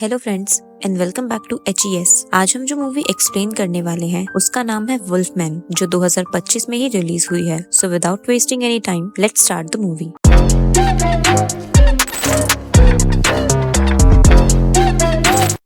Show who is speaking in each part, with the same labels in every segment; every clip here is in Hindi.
Speaker 1: Hello friends and welcome back to HES। आज हम जो मूवी एक्सप्लेन करने वाले हैं उसका नाम है वुल्फमैन, जो 2025 में ही रिलीज हुई है। So without wasting any time let's start the movie.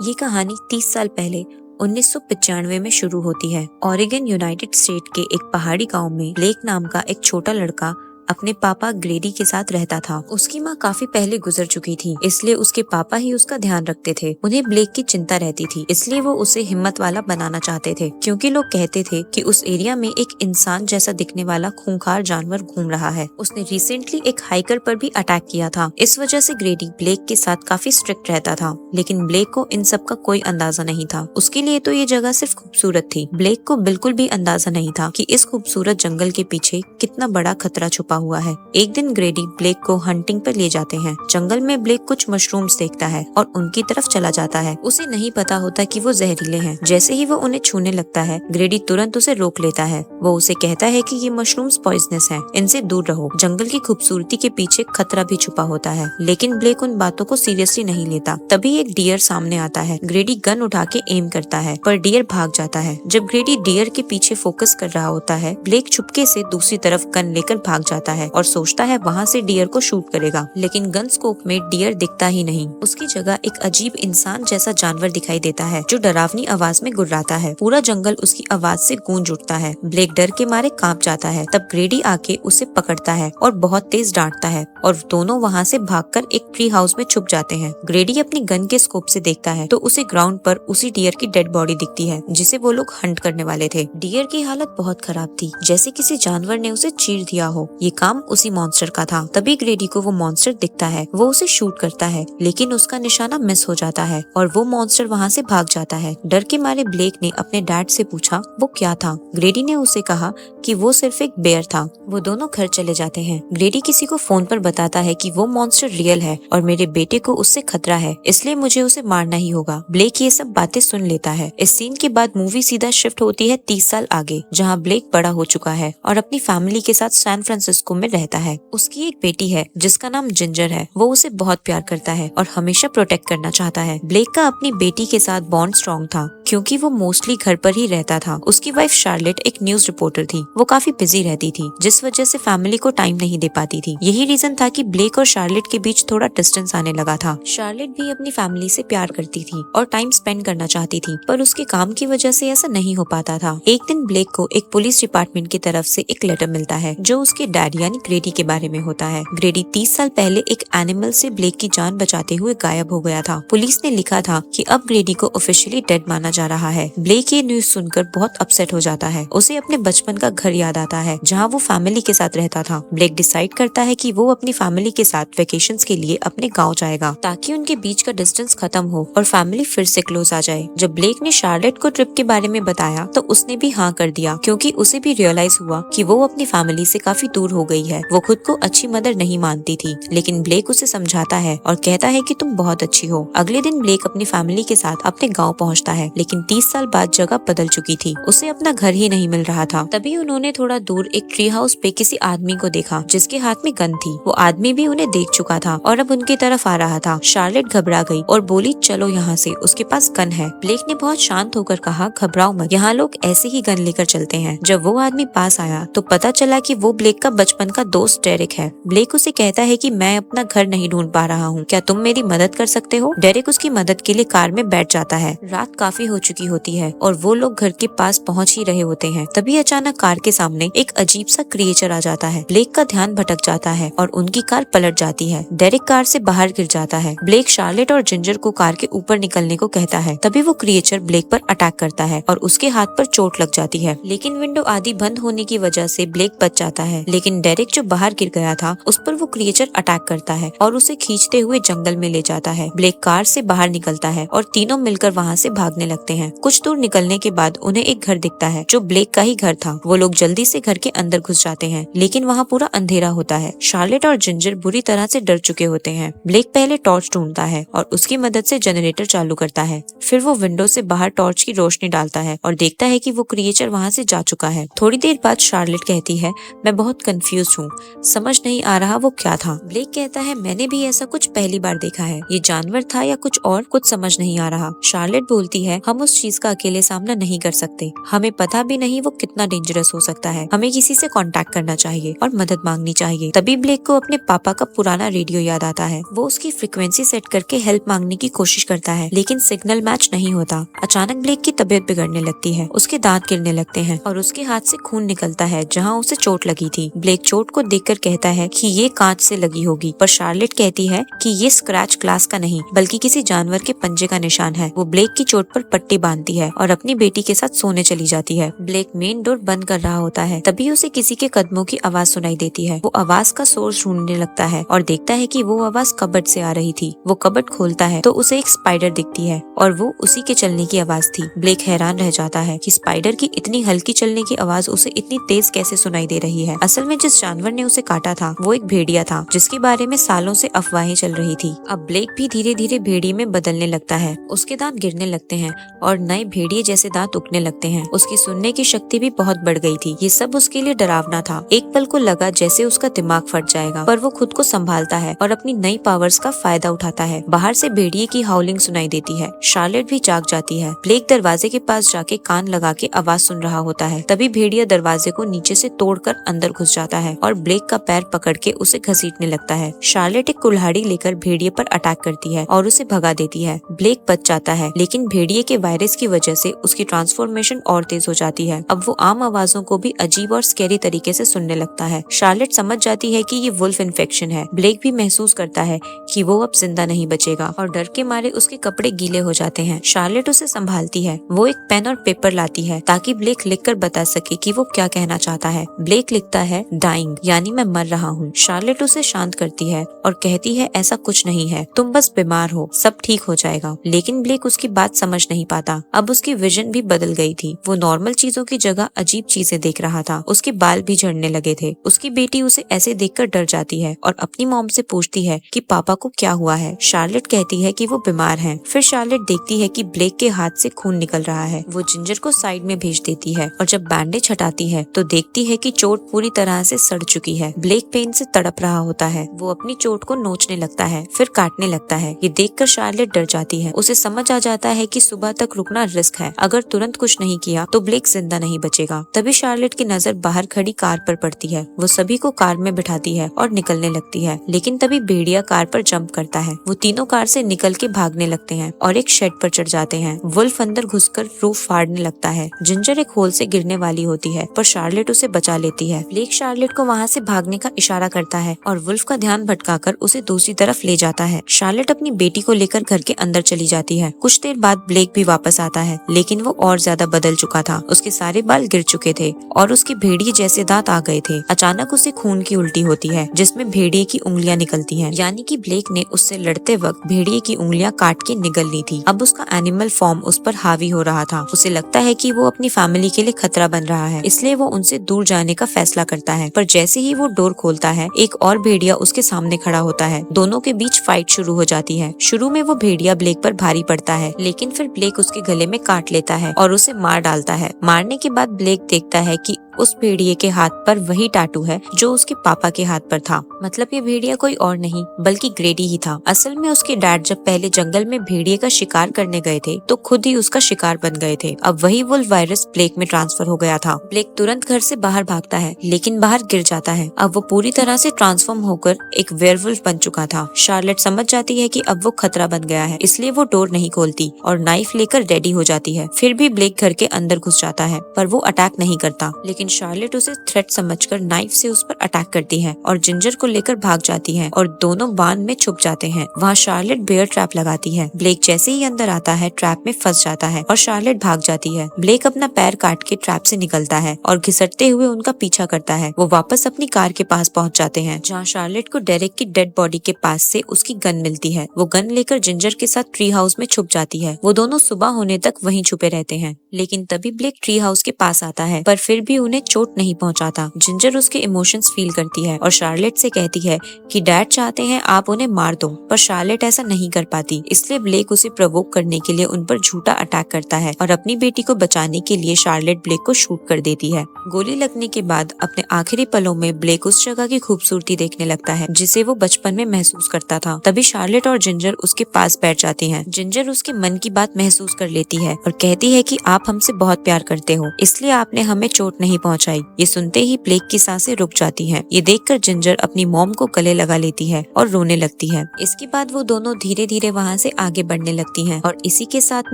Speaker 1: ये कहानी 30 साल पहले 1995 में शुरू होती है। ओरेगन यूनाइटेड स्टेट के एक पहाड़ी गांव में ब्लेक नाम का एक छोटा लड़का अपने पापा ग्रेडी के साथ रहता था। उसकी माँ काफी पहले गुजर चुकी थी, इसलिए उसके पापा ही उसका ध्यान रखते थे। उन्हें ब्लेक की चिंता रहती थी, इसलिए वो उसे हिम्मत वाला बनाना चाहते थे, क्योंकि लोग कहते थे कि उस एरिया में एक इंसान जैसा दिखने वाला खूंखार जानवर घूम रहा है। उसने रिसेंटली एक हाइकर पर भी अटैक किया था। इस वजह से ग्रेडी ब्लेक के साथ काफी स्ट्रिक्ट रहता था, लेकिन ब्लेक को इन सब का कोई अंदाजा नहीं था। उसके लिए तो ये जगह सिर्फ खूबसूरत थी। ब्लेक को बिल्कुल भी अंदाजा नहीं था कि इस खूबसूरत जंगल के पीछे कितना बड़ा खतरा छुपा हुआ है। एक दिन ग्रेडी ब्लेक को हंटिंग पर ले जाते हैं। जंगल में ब्लेक कुछ मशरूम्स देखता है और उनकी तरफ चला जाता है। उसे नहीं पता होता कि वो जहरीले हैं। जैसे ही वो उन्हें छूने लगता है, ग्रेडी तुरंत उसे रोक लेता है। वो उसे कहता है कि ये मशरूम्स पॉइजनस हैं, इनसे दूर रहो। जंगल की खूबसूरती के पीछे खतरा भी छुपा होता है, लेकिन ब्लेक उन बातों को सीरियसली नहीं लेता। तभी एक डियर सामने आता है। ग्रेडी गन उठा के एम करता है, पर डियर भाग जाता है। जब ग्रेडी डियर के पीछे फोकस कर रहा होता है, ब्लेक चुपके से दूसरी तरफ गन लेकर भाग जाता है और सोचता है वहाँ से डियर को शूट करेगा, लेकिन गन स्कोप में डियर दिखता ही नहीं। उसकी जगह एक अजीब इंसान जैसा जानवर दिखाई देता है, जो डरावनी आवाज में गुर्राता है। पूरा जंगल उसकी आवाज से गूंज उठता है। ब्लेक डर के मारे कांप जाता है। तब ग्रेडी आके उसे पकड़ता है और बहुत तेज डांटता है, और दोनों वहाँ से भागकर एक ट्री हाउस में छुप जाते हैं। ग्रेडी अपनी गन के स्कोप से देखता है तो उसे ग्राउंड पर उसी डियर की डेड बॉडी दिखती है, जिसे वो लोग हंट करने वाले थे। डियर की हालत बहुत खराब थी, जैसे किसी जानवर ने उसे चीर दिया हो। ये काम उसी मॉन्स्टर का था। तभी ग्रेडी को वो मॉन्स्टर दिखता है। वो उसे शूट करता है, लेकिन उसका निशाना मिस हो जाता है और वो मॉन्स्टर वहाँ से भाग जाता है। डर के मारे ब्लेक ने अपने डैड से पूछा वो क्या था। ग्रेडी ने उसे कहा कि वो सिर्फ एक बेयर था। वो दोनों घर चले जाते हैं। ग्रेडी किसी को फोन पर बताता है कि वो मॉन्स्टर रियल है और मेरे बेटे को उससे खतरा है, इसलिए मुझे उसे मारना ही होगा। ब्लेक ये सब बातें सुन लेता है। इस सीन के बाद मूवी सीधा शिफ्ट होती है 30 साल आगे, जहाँ ब्लेक बड़ा हो चुका है और अपनी फैमिली के साथ सैन फ्रांसिस्को में रहता है। उसकी एक बेटी है जिसका नाम जिंजर है। वो उसे बहुत प्यार करता है और हमेशा प्रोटेक्ट करना चाहता है। ब्लेक का अपनी बेटी के साथ बॉन्ड स्ट्रॉन्ग था, क्योंकि वो मोस्टली घर पर ही रहता था। उसकी वाइफ शार्लेट एक न्यूज रिपोर्टर थी। वो काफी बिजी रहती थी, जिस वजह से फैमिली को टाइम नहीं दे पाती थी। यही रीजन था कि ब्लेक और शार्लेट के बीच थोड़ा डिस्टेंस आने लगा था। शार्लेट भी अपनी फैमिली से प्यार करती थी और टाइम स्पेंड करना चाहती थी, पर उसके काम की वजह से ऐसा नहीं हो पाता था। एक दिन ब्लेक को एक पुलिस डिपार्टमेंट की तरफ से एक लेटर मिलता है, जो उसके डैड यानी ग्रेडी के बारे में होता है। ग्रेडी 30 साल पहले एक एनिमल से ब्लेक की जान बचाते हुए गायब हो गया था। पुलिस ने लिखा था कि अब ग्रेडी को ऑफिशियली डेड माना जा रहा है। ब्लेक ये न्यूज सुनकर बहुत अपसेट हो जाता है। उसे अपने बचपन का घर याद आता है, जहाँ वो फैमिली के साथ रहता था। ब्लेक डिसाइड करता है कि वो अपनी फैमिली के साथ वेकेशंस के लिए अपने गाँव जाएगा, ताकि उनके बीच का डिस्टेंस खत्म हो और फैमिली फिर से क्लोज आ जाए। जब ब्लेक ने शार्लेट को ट्रिप के बारे में बताया तो उसने भी हाँ कर दिया, क्योंकि उसे भी रियलाइज हुआ कि वो अपनी फैमिली से काफी दूर हो गई है। वो खुद को अच्छी मदर नहीं मानती थी, लेकिन ब्लेक उसे समझाता है और कहता है कि तुम बहुत अच्छी हो। अगले दिन ब्लेक अपनी फैमिली के साथ अपने गाँव पहुँचता है, लेकिन 30 साल बाद जगह बदल चुकी थी। उसे अपना घर ही नहीं मिल रहा था। तभी उन्होंने थोड़ा दूर एक ट्री हाउस पे किसी आदमी को देखा, जिसके हाथ में गन थी। वो आदमी भी उन्हें देख चुका था और अब उनकी तरफ आ रहा था। शार्लेट घबरा गई और बोली चलो यहाँ से, उसके पास गन है। ब्लेक ने बहुत शांत होकर कहा घबराओ मत, यहाँ लोग ऐसे ही गन लेकर चलते हैं। जब वो आदमी पास आया तो पता चला कि वो ब्लेक का बचपन का दोस्त डेरिक है। ब्लेक उसे कहता है कि मैं अपना घर नहीं ढूंढ पा रहा हूँ, क्या तुम मेरी मदद कर सकते हो। डेरिक उसकी मदद के लिए कार में बैठ जाता है। रात काफी हो चुकी होती है और वो लोग घर के पास पहुँच ही रहे होते हैं। तभी अचानक कार के सामने एक अजीब सा क्रिएचर आ जाता है। ब्लेक का ध्यान भटक जाता है और उनकी कार पलट जाती है। डेरिक कार से बाहर गिर जाता है। ब्लेक शार्लेट और जिंजर को कार के ऊपर निकलने को कहता है। तभी वो क्रिएचर ब्लेक पर अटैक करता है और उसके हाथ पर चोट लग जाती है, लेकिन विंडो आधी बंद होने की वजह से ब्लेक बच जाता है। लेकिन डेरिक जो बाहर गिर गया था, उस पर वो क्रिएचर अटैक करता है और उसे खींचते हुए जंगल में ले जाता है। ब्लेक कार से बाहर निकलता है और तीनों मिलकर वहाँ से भागने लगते लगते हैं। कुछ दूर निकलने के बाद उन्हें एक घर दिखता है जो ब्लेक का ही घर था। वो लोग जल्दी से घर के अंदर घुस जाते हैं, लेकिन वहाँ पूरा अंधेरा होता है। शार्लेट और जिंजर बुरी तरह से डर चुके होते हैं। ब्लेक पहले टॉर्च ढूंढता है और उसकी मदद से जनरेटर चालू करता है। फिर वो विंडो से बाहर टॉर्च की रोशनी डालता है और देखता है कि वो क्रिएचर वहाँ से जा चुका है। थोड़ी देर बाद शार्लेट कहती है, मैं बहुत कंफ्यूज हूँ, समझ नहीं आ रहा वो क्या था। ब्लेक कहता है, मैंने भी ऐसा कुछ पहली बार देखा है, ये जानवर था या कुछ और, कुछ समझ नहीं आ रहा। शार्लेट बोलती है, हम उस चीज का अकेले सामना नहीं कर सकते, हमें पता भी नहीं वो कितना डेंजरस हो सकता है, हमें किसी से कांटेक्ट करना चाहिए और मदद मांगनी चाहिए। तभी ब्लेक को अपने पापा का पुराना रेडियो याद आता है। वो उसकी फ्रीक्वेंसी सेट करके हेल्प मांगने की कोशिश करता है, लेकिन सिग्नल मैच नहीं होता। अचानक ब्लेक की तबीयत बिगड़ने लगती है, उसके दांत गिरने लगते हैं और उसके हाथ से खून निकलता है जहाँ उसे चोट लगी थी। ब्लेक चोट को देखकर कहता है कि ये कांच से लगी होगी, पर शार्लेट कहती है कि ये स्क्रैच ग्लास का नहीं बल्कि किसी जानवर के पंजे का निशान है। वो ब्लेक की चोट पर पट्टी बांधती है और अपनी बेटी के साथ सोने चली जाती है। ब्लेक मेन डोर बंद कर रहा होता है, तभी उसे किसी के कदमों की आवाज सुनाई देती है। वो आवाज का सोर्स ढूंढने लगता है और देखता है कि वो आवाज कबर्ड से आ रही थी। वो कबर्ड खोलता है तो उसे एक स्पाइडर दिखती है और वो उसी के चलने की आवाज थी। ब्लेक हैरान रह जाता है कि स्पाइडर की इतनी हल्की चलने की आवाज उसे इतनी तेज कैसे सुनाई दे रही है। असल में जिस जानवर ने उसे काटा था वो एक भेड़िया था, जिसके बारे में सालों से अफवाहें चल रही थी। अब ब्लेक भी धीरे धीरे भेड़िए में बदलने लगता है। उसके दांत गिरने लगते हैं और नए भेड़िए जैसे दांत उगने लगते हैं। उसकी सुनने की शक्ति भी बहुत बढ़ गई थी। ये सब उसके लिए डरावना था। एक पल को लगा जैसे उसका दिमाग फट जाएगा, पर वो खुद को संभालता है और अपनी नई पावर्स का फायदा उठाता है। बाहर से भेड़िए की हाउलिंग सुनाई देती है। शार्लेट भी जाग जाती है। ब्लेक दरवाजे के पास जाके कान लगा के आवाज सुन रहा होता है। तभी भेड़िया दरवाजे को नीचे से तोड़कर अंदर घुस जाता है और ब्लेक का पैर पकड़ के उसे घसीटने लगता है। शार्लेट एक कुल्हाड़ी लेकर भेड़िए पर अटैक करती है और उसे भगा देती है। ब्लेक बच जाता है, लेकिन भेड़िए के वायरस की वजह से उसकी ट्रांसफॉर्मेशन और तेज हो जाती है। अब वो आम आवाजों को भी अजीब और स्कैरी तरीके से सुनने लगता है। शार्लेट समझ जाती है कि ये वुल्फ इन्फेक्शन है। ब्लेक भी महसूस करता है कि वो अब जिंदा नहीं बचेगा और डर के मारे उसके कपड़े गीले हो जाते हैं। शार्लेट उसे संभालती है। वो एक पेन और पेपर लाती है ताकि ब्लेक लिखकर बता सके कि वो क्या कहना चाहता है। ब्लेक लिखता है, डाइंग, यानी मैं मर रहा हूँ। शार्लेट उसे शांत करती है और कहती है, ऐसा कुछ नहीं है, तुम बस बीमार हो, सब ठीक हो जाएगा। लेकिन ब्लेक उसकी बात समझ नहीं पाता। अब उसकी विजन भी बदल गई थी। वो नॉर्मल चीजों की जगह अजीब चीजें देख रहा था। उसके बाल भी झड़ने लगे थे। उसकी बेटी उसे ऐसे देखकर डर जाती है और अपनी मॉम से पूछती है कि पापा को क्या हुआ है। शार्लेट कहती है कि वो बीमार है। फिर शार्लेट देखती है कि ब्लेक के हाथ से खून निकल रहा है। वो जिंजर को साइड में भेज देती है और जब बैंडेज हटाती है तो देखती है कि चोट पूरी तरह से सड़ चुकी है। ब्लेक पेन से तड़प रहा होता है। वो अपनी चोट को नोचने लगता है, फिर काटने लगता है। ये देखकर शार्लेट डर जाती है। उसे समझ आ जाता है कि सुबह तक रुकना रिस्क है। अगर तुरंत कुछ नहीं किया तो ब्लेक जिंदा नहीं बचेगा। तभी शार्लेट की नजर बाहर खड़ी कार पर पड़ती है। वो सभी को कार में बिठाती है और निकलने लगती है, लेकिन तभी भेड़िया कार पर जंप करता है। वो तीनों कार से निकल के भागने लगते हैं और एक शेड पर चढ़ जाते हैं। वुल्फ अंदर घुसकर रूफ फाड़ने लगता है। जिंजर एक होल से गिरने वाली होती है, पर शार्लेट उसे बचा लेती है। ब्लेक शार्लेट को वहाँ से भागने का इशारा करता है और वुल्फ का ध्यान भटकाकर उसे दूसरी तरफ ले जाता है। शार्लेट अपनी बेटी को लेकर घर के अंदर चली जाती है। कुछ देर बाद ब्लेक भी वापस आता है, लेकिन वो और ज्यादा बदल चुका था। उसके सारे बाल गिर चुके थे और उसके भेड़िए जैसे दांत आ गए थे। अचानक उसे खून की उल्टी होती है, जिसमें भेड़िए की उंगलियां निकलती हैं। यानी कि ब्लेक ने उससे लड़ते वक्त भेड़िए की उंगलियां काट के निगल ली थी। अब उसका एनिमल फॉर्म उस पर हावी हो रहा था। उसे लगता है कि वो अपनी फैमिली के लिए खतरा बन रहा है, इसलिए वो उनसे दूर जाने का फैसला करता है। पर जैसे ही वो डोर खोलता है, एक और भेड़िया उसके सामने खड़ा होता है। दोनों के बीच फाइट शुरू हो जाती है। शुरू में वो भेड़िया ब्लेक पर भारी पड़ता है, लेकिन फिर ब्लेक उसके गले में काट लेता है और उसे मार डालता है। मारने के बाद ब्लेक देखता है कि उस भेड़िए के हाथ पर वही टैटू है जो उसके पापा के हाथ पर था। मतलब ये भेड़िया कोई और नहीं बल्कि ग्रेडी ही था। असल में उसके डैड जब पहले जंगल में भेड़िए का शिकार करने गए थे तो खुद ही उसका शिकार बन गए थे। अब वही वुल्फ वायरस ब्लेक में ट्रांसफर हो गया था। ब्लेक तुरंत घर से बाहर भागता है, लेकिन बाहर गिर जाता है। अब वो पूरी तरह से ट्रांसफॉर्म होकर एक वेयरवुल्फ बन चुका था। शार्लेट समझ जाती है कि अब वो खतरा बन गया है, इसलिए वो डोर नहीं खोलती और नाइफ लेकर रेडी हो जाती है। फिर भी ब्लेक घर के अंदर घुस जाता है, पर वो अटैक नहीं करता। लेकिन लेकिन शार्लेट उसे थ्रेट समझकर नाइफ से उस पर अटैक करती है और जिंजर को लेकर भाग जाती है और दोनों बांध में छुप जाते हैं। वहाँ शार्लेट बेयर ट्रैप लगाती है। ब्लेक जैसे ही अंदर आता है ट्रैप में फंस जाता है और शार्लेट भाग जाती है। ब्लेक अपना पैर काट के ट्रैप से निकलता है और घिसटते हुए उनका पीछा करता है। वो वापस अपनी कार के पास पहुंच जाते हैं, जहाँ शार्लेट को डेरेक की डेड बॉडी के पास से उसकी गन मिलती है। वो गन लेकर जिंजर के साथ ट्री हाउस में छुप जाती है। वो दोनों सुबह होने तक वहीं छुपे रहते हैं, लेकिन तभी ब्लेक ट्री हाउस के पास आता है, पर फिर भी उन्हें चोट नहीं पहुंचाता। जिंजर उसके इमोशंस फील करती है और शार्लेट से कहती है कि डैड चाहते हैं आप उन्हें मार दो, पर शार्लेट ऐसा नहीं कर पाती। इसलिए ब्लेक उसे प्रोवोक करने के लिए उन पर झूठा अटैक करता है और अपनी बेटी को बचाने के लिए शार्लेट ब्लेक को शूट कर देती है। गोली लगने के बाद अपने आखिरी पलों में ब्लेक उस जगह की खूबसूरती देखने लगता है जिसे वो बचपन में महसूस करता था। तभी शार्लेट और जिंजर उसके पास बैठ जाती हैं। जिंजर उसके मन की बात महसूस कर लेती है और कहती है कि आप हमसे बहुत प्यार करते हो, इसलिए आपने हमें चोट नहीं पहुंचाई। ये सुनते ही ब्लेक की सांसें रुक जाती हैं। ये देखकर जिंजर अपनी मॉम को गले लगा लेती है और रोने लगती है। इसके बाद वो दोनों धीरे धीरे वहाँ से आगे बढ़ने लगती हैं और इसी के साथ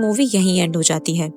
Speaker 1: मूवी यहीं एंड हो जाती है।